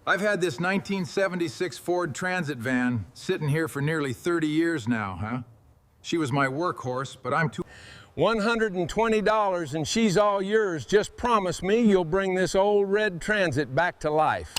I've had this 1976 Ford Transit van sitting here for nearly 30 years now, huh? She was my workhorse, but I'm too... $120 and she's all yours. Just promise me you'll bring this old red Transit back to life.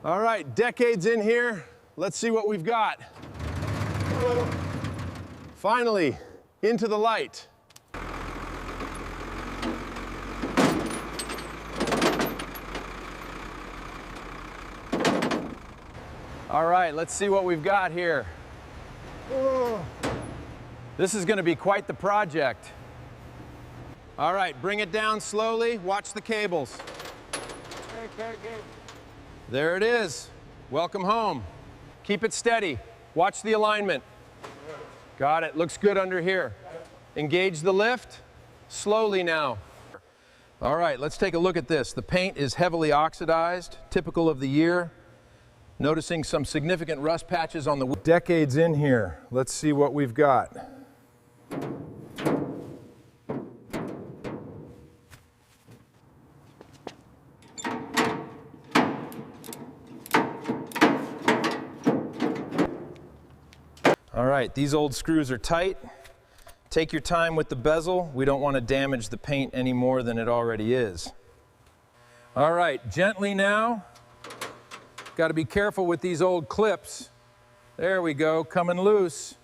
All right, decades in here. Let's see what we've got. Finally, into the light. All right, let's see what we've got here. This is going to be quite the project. All right, bring it down slowly. Watch the cables. There it is. Welcome home. Keep it steady. Watch the alignment. Got it. Looks good under here. Engage the lift. Slowly now. All right, let's take a look at this. The paint is heavily oxidized, typical of the year. Noticing some significant rust patches on the wheel. Decades in here. Let's see what we've got. All right, these old screws are tight. Take your time with the bezel. We don't want to damage the paint any more than it already is. All right, gently now. Got to be careful with these old clips. There we go, coming loose.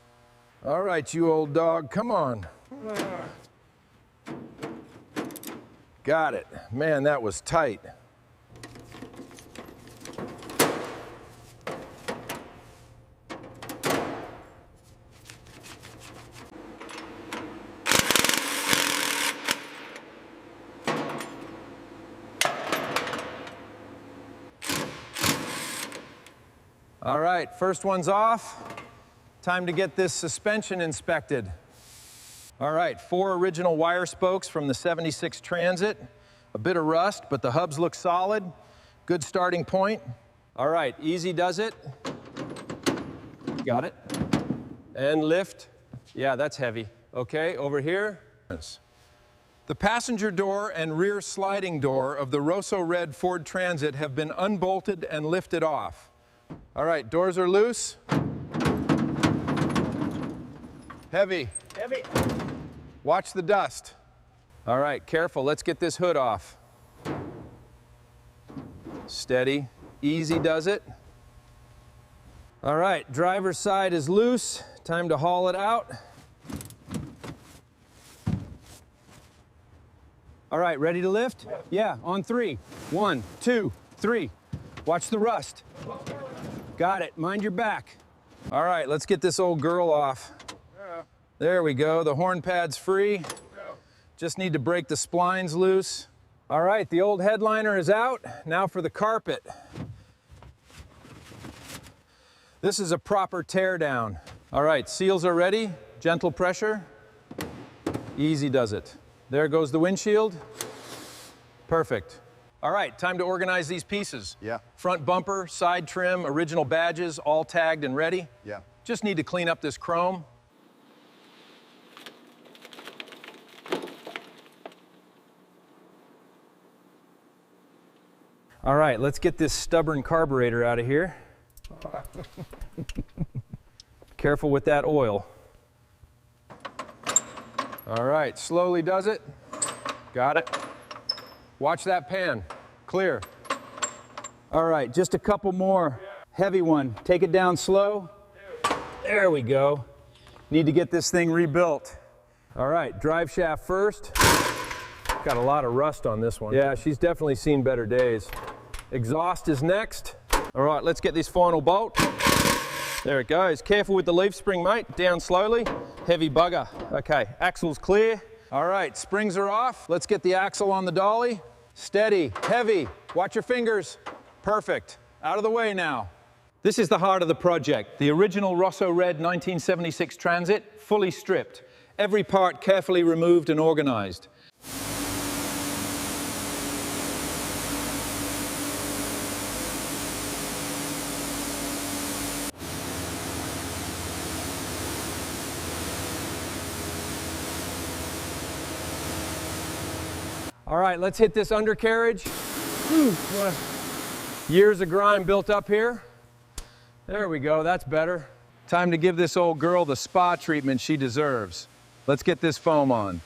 All right, you old dog, come on. Got it. Man, that was tight. All right, first one's off. Time to get this suspension inspected. All right, 4 original wire spokes from the 76 Transit. A bit of rust, but the hubs look solid. Good starting point. All right, easy does it. Got it. And lift. Yeah, that's heavy. Okay, over here. The passenger door and rear sliding door of the Rosso Red Ford Transit have been unbolted and lifted off. All right, doors are loose. Heavy. Heavy. Watch the dust. All right, careful. Let's get this hood off. Steady. Easy does it. All right, driver's side is loose. Time to haul it out. All right, ready to lift? Yeah, on 3. 1, 2, 3. Watch the rust. Got it. Mind your back. All right, let's get this old girl off. There we go. The horn pad's free. Just need to break the splines loose. All right, the old headliner is out. Now for the carpet. This is a proper tear down. All right, seals are ready. Gentle pressure. Easy does it. There goes the windshield. Perfect. All right, time to organize these pieces. Yeah. Front bumper, side trim, original badges, all tagged and ready. Yeah. Just need to clean up this chrome. All right, let's get this stubborn carburetor out of here. Careful with that oil. All right, slowly does it. Got it. Watch that pan. Clear. All right, just a couple more. Heavy one. Take it down slow. There we go. Need to get this thing rebuilt. All right, drive shaft first. Got a lot of rust on this one. Yeah, she's definitely seen better days. Exhaust is next. All right, let's get this final bolt. There it goes. Careful with the leaf spring, mate. Down slowly. Heavy bugger. Okay, axle's clear. All right, springs are off. Let's get the axle on the dolly. Steady, heavy. Watch your fingers. Perfect. Out of the way now. This is the heart of the project. The original Rosso Red 1976 Transit, fully stripped. Every part carefully removed and organized. All right, let's hit this undercarriage. Years of grime built up here. There we go, that's better. Time to give this old girl the spa treatment she deserves. Let's get this foam on.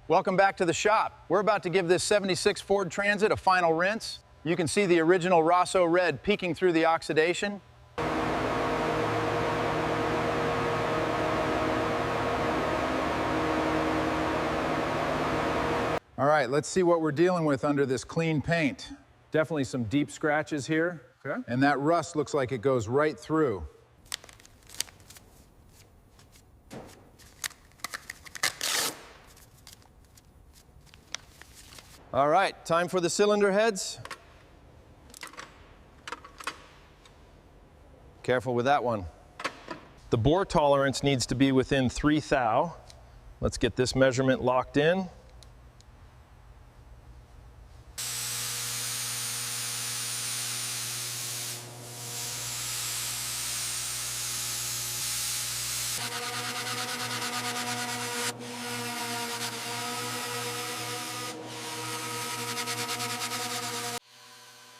Welcome back to the shop. We're about to give this 76 Ford Transit a final rinse. You can see the original Rosso Red peeking through the oxidation. All right, let's see what we're dealing with under this clean paint. Definitely some deep scratches here. Okay. And that rust looks like it goes right through. All right, time for the cylinder heads. Careful with that one. The bore tolerance needs to be within 3 thou. Let's get this measurement locked in.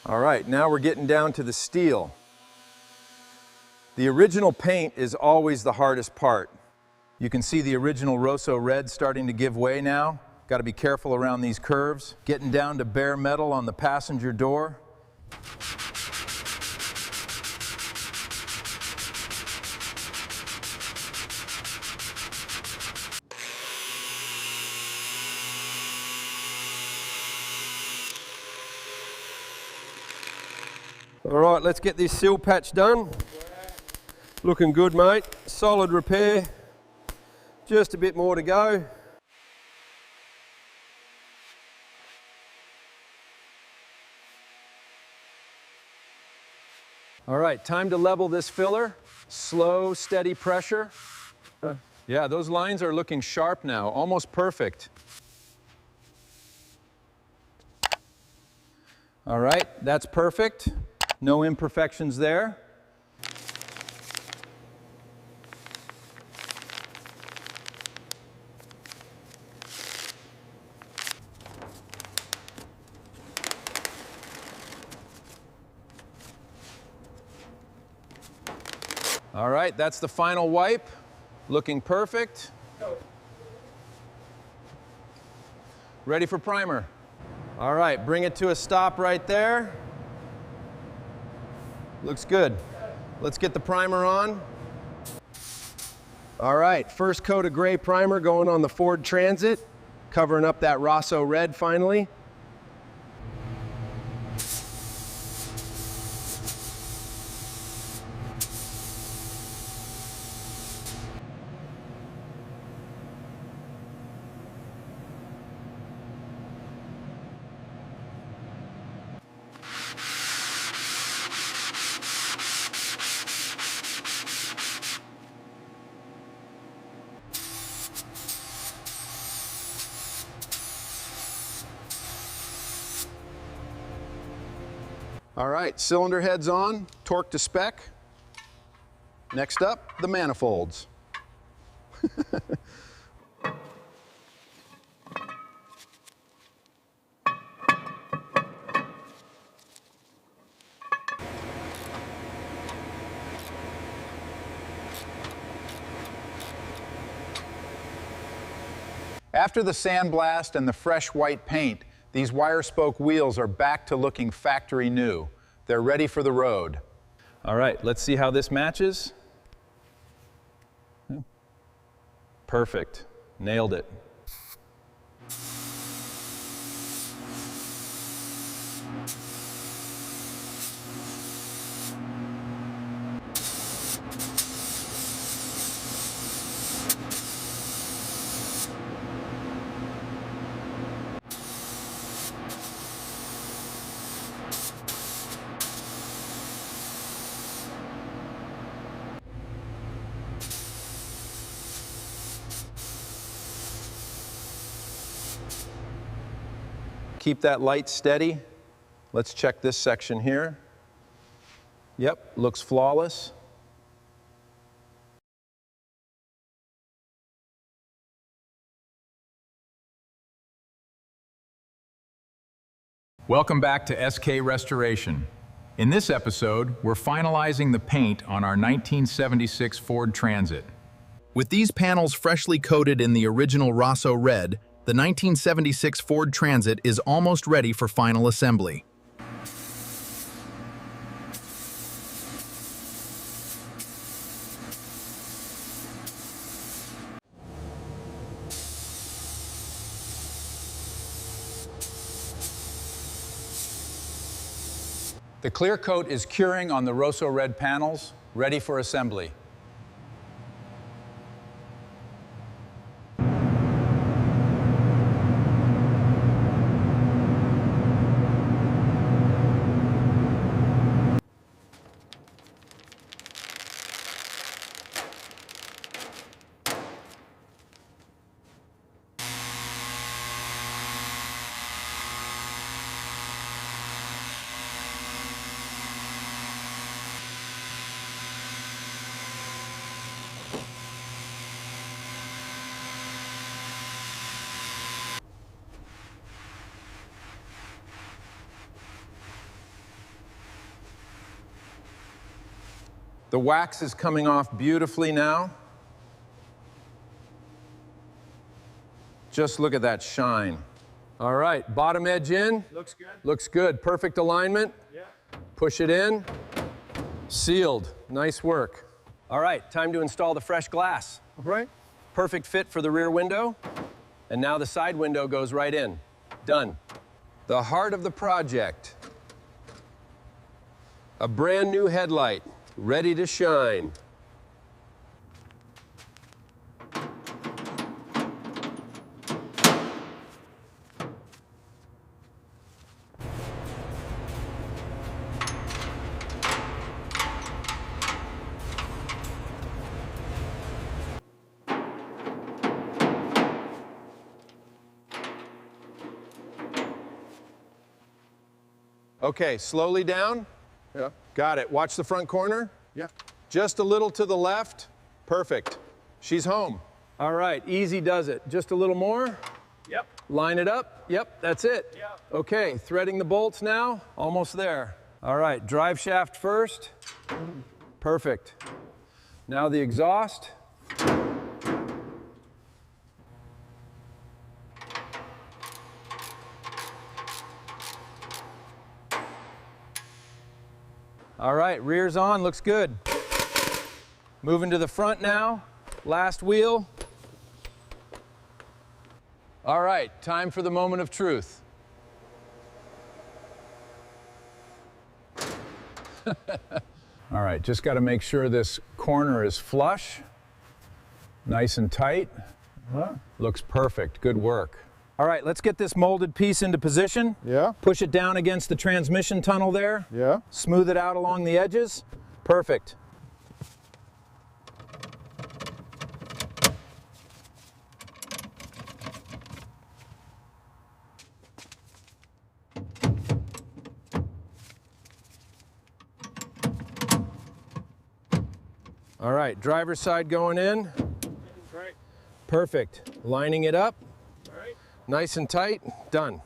All right, now we're getting down to the steel. The original paint is always the hardest part. You can see the original Rosso Red starting to give way now. Got to be careful around these curves. Getting down to bare metal on the passenger door. All right, let's get this seal patch done. Looking good, mate. Solid repair. Just a bit more to go. All right, time to level this filler. Slow, steady pressure. Yeah, those lines are looking sharp now, almost perfect. All right, that's perfect. No imperfections there. All right, that's the final wipe. Looking perfect. Ready for primer. All right, bring it to a stop right there. Looks good. Let's get the primer on. All right, first coat of gray primer going on the Ford Transit, covering up that Rosso red finally. All right, cylinder heads on, torque to spec. Next up, the manifolds. After the sandblast and the fresh white paint, these wire spoke wheels are back to looking factory new. They're ready for the road. All right, let's see how this matches. Perfect. Nailed it. Keep that light steady. Let's check this section here. Yep, looks flawless. Welcome back to SK Restoration. In this episode, we're finalizing the paint on our 1976 Ford Transit. With these panels freshly coated in the original Rosso red, the 1976 Ford Transit is almost ready for final assembly. The clear coat is curing on the Rosso red panels, ready for assembly. The wax is coming off beautifully now. Just look at that shine. All right, bottom edge in. Looks good. Looks good. Perfect alignment. Yeah. Push it in. Sealed. Nice work. All right, time to install the fresh glass. All right. Perfect fit for the rear window. And now the side window goes right in. Done. The heart of the project. A brand new headlight, ready to shine. Okay, slowly down. Yeah. Got it. Watch the front corner. Yeah. Just a little to the left. Perfect. She's home. All right, easy does it. Just a little more. Yep. Line it up. Yep, that's it. Yeah. Okay, threading the bolts now. Almost there. All right, drive shaft first. Perfect. Now the exhaust. All right, rear's on, looks good. Moving to the front now, last wheel. All right, time for the moment of truth. All right, just got to make sure this corner is flush, nice and tight. Looks perfect, good work. All right, let's get this molded piece into position. Yeah, Push it down against the transmission tunnel there. yeah. Smooth it out along the edges. Perfect. All right, driver's side going in. Right. Perfect. Lining it up. All right. Nice and tight. Done.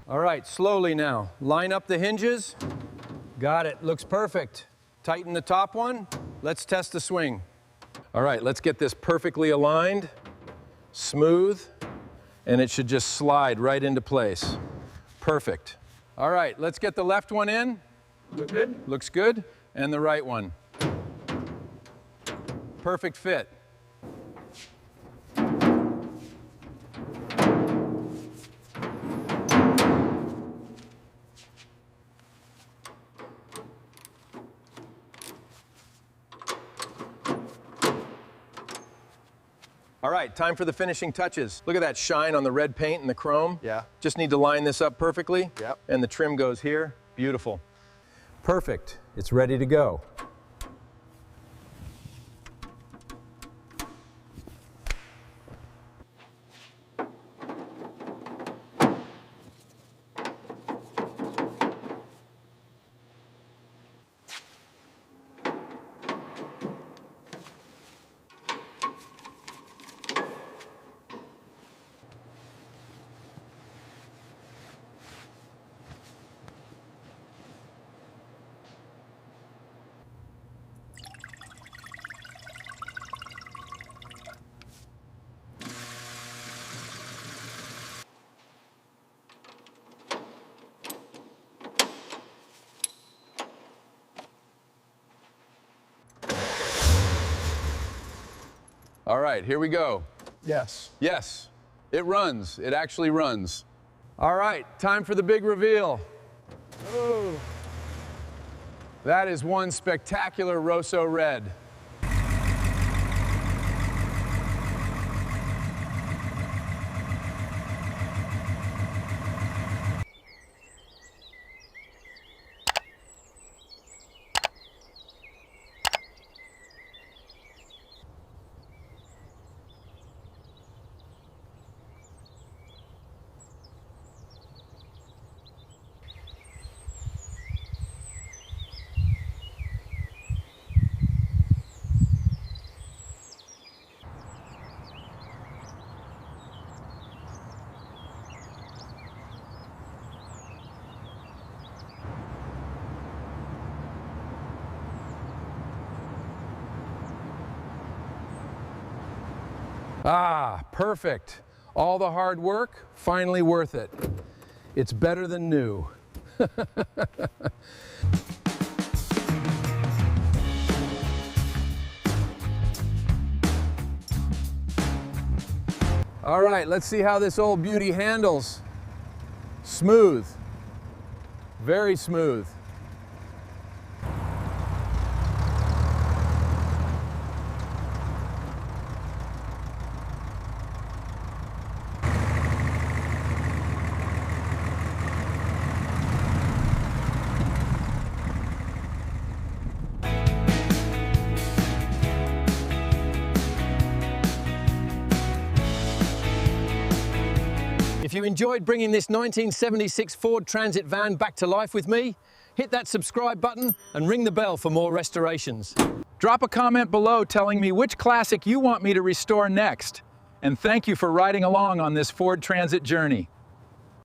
All right, slowly now. Line up the hinges. Got it. Looks perfect. Tighten the top one. Let's test the swing. All right, let's get this perfectly aligned, smooth, and it should just slide right into place. Perfect. All right, let's get the left one in. Look good? Looks good. And the right one. Perfect fit. All right, time for the finishing touches. Look at that shine on the red paint and the chrome. Yeah. Just need to line this up perfectly. Yep. And the trim goes here. Beautiful. Perfect. It's ready to go. All right, here we go. Yes. Yes, it runs. It actually runs. All right, time for the big reveal. Oh. That is one spectacular Rosso red. Ah, perfect. All the hard work, finally worth it. It's better than new. All right, let's see how this old beauty handles. Smooth, very smooth. If you enjoyed bringing this 1976 Ford Transit van back to life with me, hit that subscribe button and ring the bell for more restorations. Drop a comment below telling me which classic you want me to restore next. And thank you for riding along on this Ford Transit journey.